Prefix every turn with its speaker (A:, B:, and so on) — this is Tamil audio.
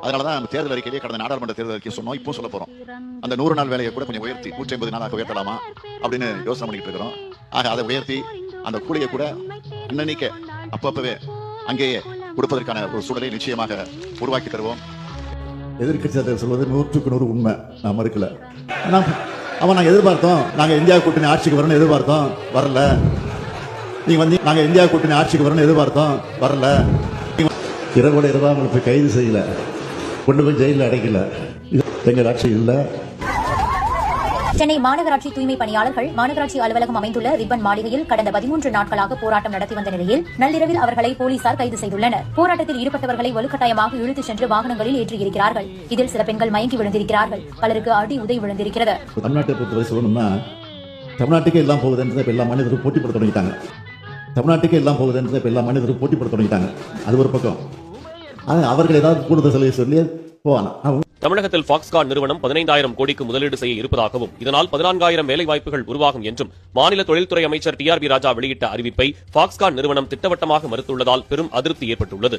A: அதனாலதான் நம்ம தேர்தல் அறிக்கையிலே கடந்த நாடாளுமன்ற தேர்தல் அறிக்கை சொன்னோம், இப்போ சொல்ல போறோம். அந்த 100 நாள் வேலையை கூட கொஞ்சம் உயர்த்தி 150 நாளாக உயர்த்தலாமா அப்படின்னு யோசனை பண்ணிட்டு இருக்கிறோம். ஆக அதை உயர்த்தி அந்த கூலியை கூட இன்னைக்கு அப்பவே அங்கேயே கொடுப்பதற்கான ஒரு சூழலை நிச்சயமாக உருவாக்கி தருவோம். எதிர்கட்சி சொல்வது 100க்கு 100 உண்மை, நான் மறுக்கல. அவன் நாங்கள் எதிர்பார்த்தோம், நாங்கள் இந்தியா கூட்டணி ஆட்சிக்கு வரணும்னு எதிர்பார்த்தோம், வரல. நீங்க வந்து நாங்கள் இந்தியா கூட்டணி ஆட்சிக்கு வரணும்னு எதிர்பார்த்தோம், வரல. இரவோட இரவா அவங்களை போய் கைது செய்யல, கொண்டு போய் ஜெயிலில் அடைக்கல. எங்கள் ஆட்சி இல்லை.
B: சென்னை மாநகராட்சி தூய்மை பணியாளர்கள் மாநகராட்சி அலுவலகம் அமைந்துள்ள ரிப்பன் மாளிகையில் கடந்த 13 நாட்களாக போராட்டம் நடத்தி வந்த நிலையில் நள்ளிரவில் அவர்களை போலீசார் கைது செய்துள்ளனர். போராட்டத்தில் ஈடுபட்டவர்களை வலுக்கட்டாயமாக இழுத்துச் சென்று வாகனங்களில் ஏற்றியிருக்கிறார்கள். இதில் சில பெண்கள் மயங்கி விழுந்திருக்கிறார்கள், பலருக்கு அடி உதை விழுந்திருக்கிறது.
A: தமிழ்நாட்டை பொறுத்தவரை சொல்லணும்னா, தமிழ்நாட்டுக்கே எல்லாம் போகுதுன்றதை இப்ப எல்லா மனிதரும் போட்டி போட தொடங்கிட்டாங்க. தமிழ்நாட்டுக்கே எல்லாம் போகுதுன்றதை இப்ப எல்லா மனிதரும் போட்டி போட தொடங்கிட்டாங்க. அது ஒரு பக்கம். அவர்கள் ஏதாவது கூடுதல் செலவு சொல்லி போவாங்க.
C: தமிழகத்தில் பாக்ஸ்கான் நிறுவனம் 15,000 கோடிக்கு முதலீடு செய்ய இருப்பதாகவும் இதனால் 14,000 வேலைவாய்ப்புகள் உருவாகும் என்றும் மாநில தொழில்துறை அமைச்சர் TRB ராஜா வெளியிட்ட அறிவிப்பை பாக்ஸ்கான் நிறுவனம் திட்டவட்டமாக மறுத்துள்ளதால் பெரும் அதிருப்தி ஏற்பட்டுள்ளது.